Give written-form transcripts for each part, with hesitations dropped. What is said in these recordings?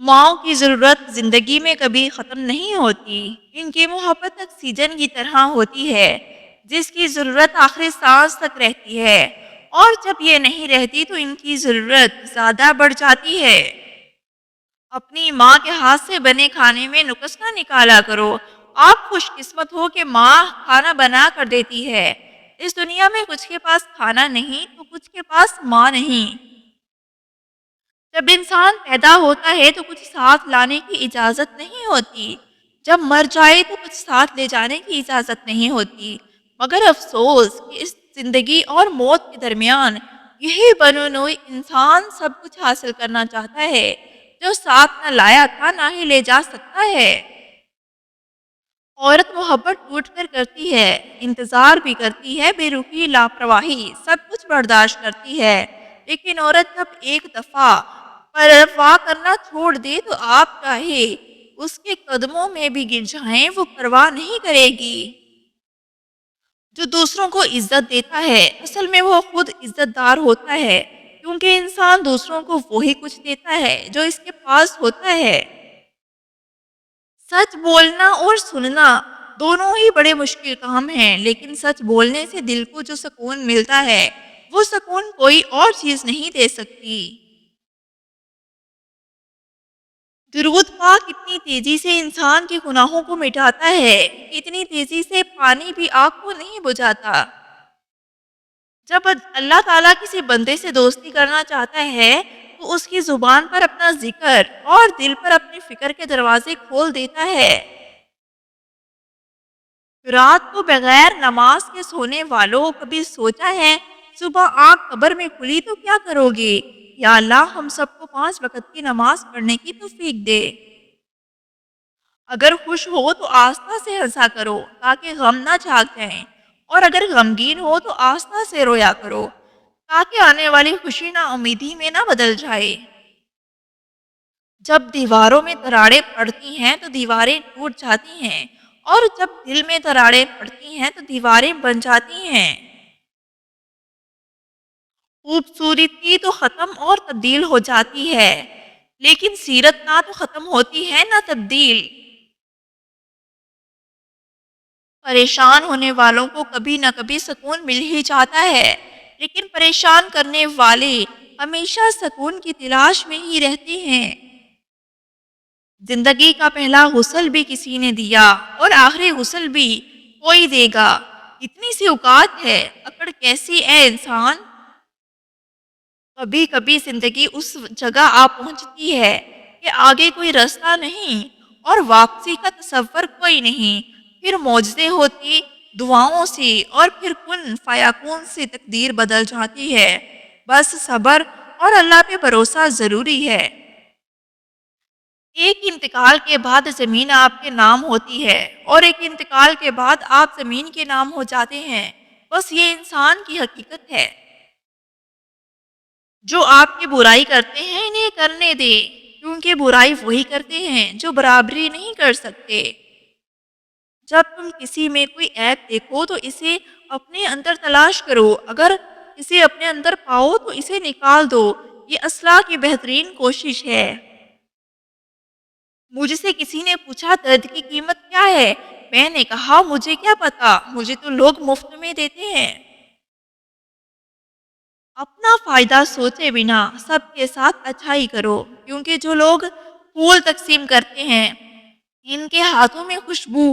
ماؤں کی ضرورت زندگی میں کبھی ختم نہیں ہوتی۔ ان کی محبت آکسیجن کی طرح ہوتی ہے جس کی ضرورت آخری سانس تک رہتی ہے، اور جب یہ نہیں رہتی تو ان کی ضرورت زیادہ بڑھ جاتی ہے۔ اپنی ماں کے ہاتھ سے بنے کھانے میں نقص نہ نکالا کرو۔ آپ خوش قسمت ہو کہ ماں کھانا بنا کر دیتی ہے۔ اس دنیا میں کچھ کے پاس کھانا نہیں تو کچھ کے پاس ماں نہیں۔ جب انسان پیدا ہوتا ہے تو کچھ ساتھ لانے کی اجازت نہیں ہوتی، جب مر جائے تو کچھ ساتھ لے جانے کی اجازت نہیں ہوتی۔ مگر افسوس کہ اس زندگی اور موت کے درمیان یہی بنو انسان سب کچھ حاصل کرنا چاہتا ہے، جو ساتھ نہ لایا تھا نہ ہی لے جا سکتا ہے۔ عورت محبت ٹوٹ کر کرتی ہے، انتظار بھی کرتی ہے، بے رخی، لاپرواہی، سب کچھ برداشت کرتی ہے، لیکن عورت جب ایک دفعہ پرواہ کرنا چھوڑ دے تو آپ چاہے اس کے قدموں میں بھی گر جائیں، وہ پرواہ نہیں کرے گی۔ جو دوسروں کو عزت دیتا ہے اصل میں وہ خود عزت دار ہوتا ہے، کیونکہ انسان دوسروں کو وہی کچھ دیتا ہے جو اس کے پاس ہوتا ہے۔ سچ بولنا اور سننا دونوں ہی بڑے مشکل کام ہیں، لیکن سچ بولنے سے دل کو جو سکون ملتا ہے وہ سکون کوئی اور چیز نہیں دے سکتی۔ درود پاک اتنی تیزی سے انسان کے گناہوں کو مٹاتا ہے، اتنی تیزی سے پانی بھی آگ کو نہیں بجھاتا۔ جب اللہ تعالیٰ کسی بندے سے دوستی کرنا چاہتا ہے تو اس کی زبان پر اپنا ذکر اور دل پر اپنی فکر کے دروازے کھول دیتا ہے۔ رات کو بغیر نماز کے سونے والوں کبھی سوچا ہے صبح آنکھ قبر میں کھلی تو کیا کرو گے؟ یا اللہ ہم سب کو 5 وقت کی نماز پڑھنے کی توفیق دے۔ اگر خوش ہو تو آستہ سے ہنسا کرو تاکہ غم نہ جھاگ جائیں، اور اگر غمگین ہو تو آستہ سے رویا کرو تاکہ آنے والی خوشی نا امیدی میں نہ بدل جائے۔ جب دیواروں میں دراڑیں پڑتی ہیں تو دیواریں ٹوٹ جاتی ہیں، اور جب دل میں دراڑیں پڑتی ہیں تو دیواریں بن جاتی ہیں۔ خوبصورتی تو ختم اور تبدیل ہو جاتی ہے، لیکن سیرت نہ تو ختم ہوتی ہے نہ تبدیل۔ پریشان ہونے والوں کو کبھی نہ کبھی سکون مل ہی جاتا ہے، لیکن پریشان کرنے والے ہمیشہ سکون کی تلاش میں ہی رہتے ہیں۔ زندگی کا پہلا غسل بھی کسی نے دیا اور آخری غسل بھی کوئی دے گا۔ اتنی سی اوقات ہے، اکڑ کیسی اے انسان۔ کبھی کبھی زندگی اس جگہ آ پہنچتی ہے کہ آگے کوئی راستہ نہیں اور واپسی کا تصور کوئی نہیں، پھر معجزے ہوتی دعاؤں سے اور پھر کن فیکون سے تقدیر بدل جاتی ہے۔ بس صبر اور اللہ پہ بھروسہ ضروری ہے۔ ایک انتقال کے بعد زمین آپ کے نام ہوتی ہے اور ایک انتقال کے بعد آپ زمین کے نام ہو جاتے ہیں۔ بس یہ انسان کی حقیقت ہے۔ جو آپ کی برائی کرتے ہیں انہیں کرنے دے، کیونکہ برائی وہی کرتے ہیں جو برابری نہیں کر سکتے۔ جب تم کسی میں کوئی عیب دیکھو تو اسے اپنے اندر تلاش کرو، اگر اسے اپنے اندر پاؤ تو اسے نکال دو، یہ اصلاح کی بہترین کوشش ہے۔ مجھ سے کسی نے پوچھا درد کی قیمت کیا ہے؟ میں نے کہا مجھے کیا پتا، مجھے تو لوگ مفت میں دیتے ہیں۔ اپنا فائدہ سوچے بنا سب کے ساتھ اچھائی کرو، کیونکہ جو لوگ پھول تقسیم کرتے ہیں ان کے ہاتھوں میں خوشبو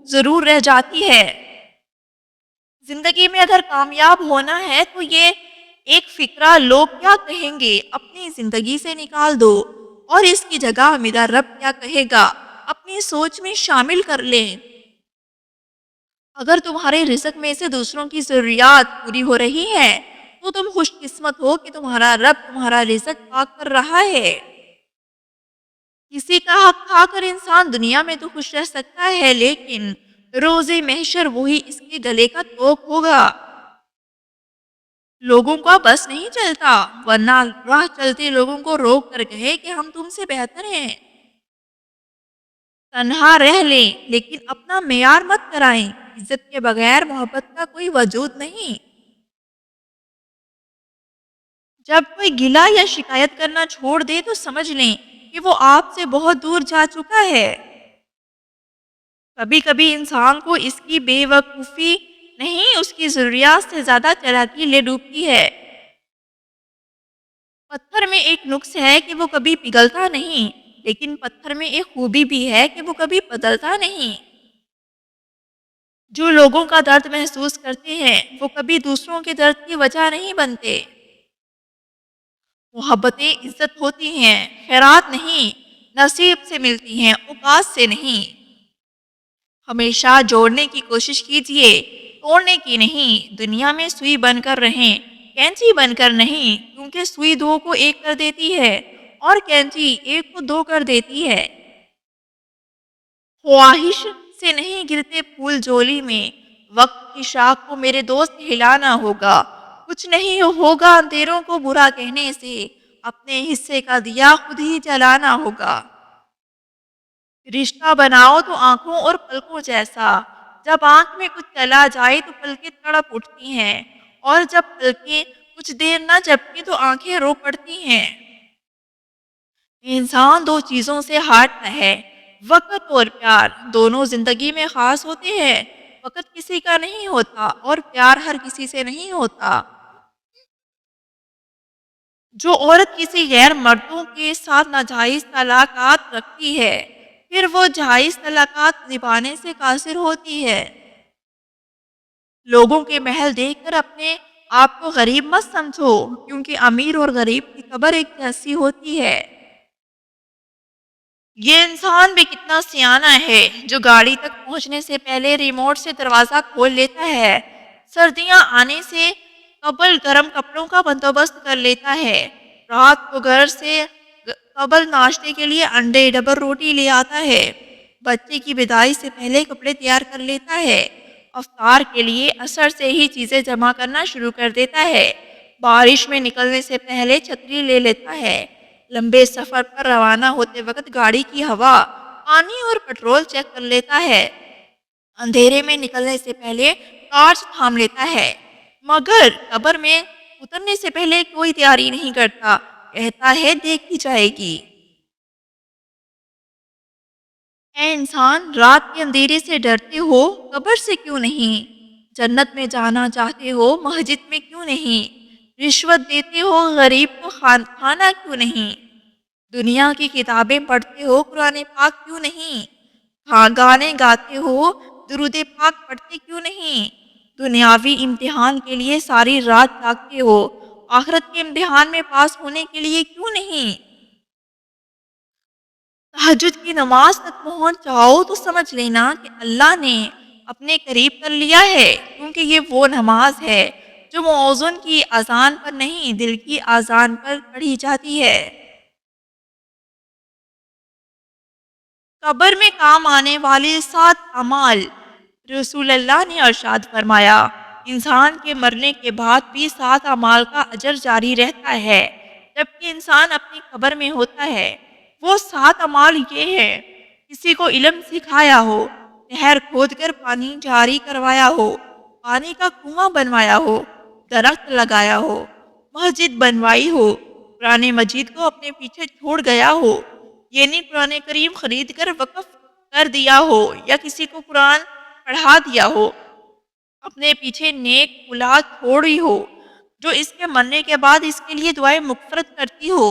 ضرور رہ جاتی ہے۔ زندگی میں اگر کامیاب ہونا ہے تو یہ ایک فکرہ لوگ کیا کہیں گے اپنی زندگی سے نکال دو، اور اس کی جگہ میرا رب کیا کہے گا اپنی سوچ میں شامل کر لیں۔ اگر تمہارے رزق میں سے دوسروں کی ضروریات پوری ہو رہی ہے تو تم خوش قسمت ہو کہ تمہارا رب تمہارا رزق پاک کر رہا ہے۔ کسی کا حق کھا کر انسان دنیا میں تو خوش رہ سکتا ہے، لیکن روز محشر وہی اس کے گلے کا توق ہوگا۔ لوگوں کا بس نہیں چلتا، ورنہ راہ چلتے لوگوں کو روک کر کہے کہ ہم تم سے بہتر ہیں۔ تنہا رہ لیں لیکن اپنا معیار مت کرائیں، عزت کے بغیر محبت کا کوئی وجود نہیں۔ جب کوئی گلہ یا شکایت کرنا چھوڑ دے تو سمجھ لیں کہ وہ آپ سے بہت دور جا چکا ہے۔ کبھی کبھی انسان کو اس کی بے وقوفی نہیں، اس کی ضروریات سے زیادہ چالاکی لے ڈوبتی ہے۔ پتھر میں ایک نقص ہے کہ وہ کبھی پگھلتا نہیں، لیکن پتھر میں ایک خوبی بھی ہے کہ وہ کبھی بدلتا نہیں۔ جو لوگوں کا درد محسوس کرتے ہیں وہ کبھی دوسروں کے درد کی وجہ نہیں بنتے۔ محبتیں عزت ہوتی ہیں، خیرات نہیں، نصیب سے ملتی ہیں، اوقات سے نہیں۔ ہمیشہ جوڑنے کی کوشش کیجیے، توڑنے کی نہیں۔ دنیا میں سوئی بن کر رہیں، کینچی بن کر نہیں، کیونکہ سوئی دو کو ایک کر دیتی ہے اور کینچی ایک کو دو کر دیتی ہے۔ خواہش سے نہیں گرتے پھول جولی میں، وقت کی شاخ کو میرے دوست ہلانا ہوگا۔ کچھ نہیں ہوگا اندھیروں کو برا کہنے سے، اپنے حصے کا دیا خود ہی جلانا ہوگا۔ رشتہ بناؤ تو آنکھوں اور پلکوں جیسا، جب آنکھ میں کچھ چلا جائے تو پلکیں تڑپ اٹھتی ہیں، اور جب پلکیں کچھ دیر نہ جھپکیں تو آنکھیں رو پڑتی ہیں۔ انسان دو چیزوں سے ہارتا ہے، وقت اور پیار۔ دونوں زندگی میں خاص ہوتے ہیں۔ وقت کسی کا نہیں ہوتا اور پیار ہر کسی سے نہیں ہوتا۔ جو عورت کسی غیر مردوں کے ساتھ ناجائز تعلقات رکھتی ہے، پھر وہ جائز تعلقات نبھانے سے قاصر ہوتی ہے۔ لوگوں کے محل دیکھ کر اپنے آپ کو غریب مت سمجھو، کیونکہ امیر اور غریب کی قبر ایک جیسی ہوتی ہے۔ یہ انسان بھی کتنا سیانہ ہے جو گاڑی تک پہنچنے سے پہلے ریموٹ سے دروازہ کھول لیتا ہے، سردیاں آنے سے قبل گرم کپڑوں کا بندوبست کر لیتا ہے، رات کو گھر سے قبل ناشتے کے لیے انڈے ڈبل روٹی لے آتا ہے، بچے کی بدائی سے پہلے کپڑے تیار کر لیتا ہے، افطار کے لیے عصر سے ہی چیزیں جمع کرنا شروع کر دیتا ہے، بارش میں نکلنے سے پہلے چھتری لے لیتا ہے، لمبے سفر پر روانہ ہوتے وقت گاڑی کی ہوا، پانی اور پٹرول چیک کر لیتا ہے، اندھیرے میں نکلنے سے پہلے ٹارچ تھام لیتا ہے، مگر قبر میں اترنے سے پہلے کوئی تیاری نہیں کرتا، کہتا ہے دیکھی جائے گی۔ اے انسان، رات کے اندھیرے سے ڈرتے ہو، قبر سے کیوں نہیں؟ جنت میں جانا چاہتے ہو، مسجد میں کیوں نہیں؟ رشوت دیتے ہو، غریب کو کھانا کیوں نہیں؟ دنیا کی کتابیں پڑھتے ہو، قرآن پاک کیوں نہیں؟ گانے گاتے ہو، درود پاک پڑھتے کیوں نہیں؟ دنیاوی امتحان کے لیے ساری رات جاگتے ہو، آخرت کے امتحان میں پاس ہونے کے لیے کیوں نہیں؟ تہجد کی نماز تک پہنچ جاؤ تو سمجھ لینا کہ اللہ نے اپنے قریب کر لیا ہے، کیونکہ یہ وہ نماز ہے جو مؤذن کی اذان پر نہیں، دل کی اذان پر پڑھی جاتی ہے۔ قبر میں کام آنے والے 7 اعمال۔ رسول اللہ نے ارشاد فرمایا، انسان کے مرنے کے بعد بھی 7 اعمال کا اجر جاری رہتا ہے جبکہ انسان اپنی قبر میں ہوتا ہے۔ وہ 7 اعمال یہ ہیں: کسی کو علم سکھایا ہو، نہر کھود کر پانی جاری کروایا ہو، پانی کا کنواں بنوایا ہو، درخت لگایا ہو، مسجد بنوائی ہو، قرآن مجید کو اپنے پیچھے چھوڑ گیا ہو، یعنی قرآن کریم خرید کر وقف کر دیا ہو یا کسی کو قرآن پڑھا دیا ہو، اپنے پیچھے نیک اولاد چھوڑی ہو جو اس کے مرنے کے بعد اس کے لیے دعائیں مغفرت کرتی ہو۔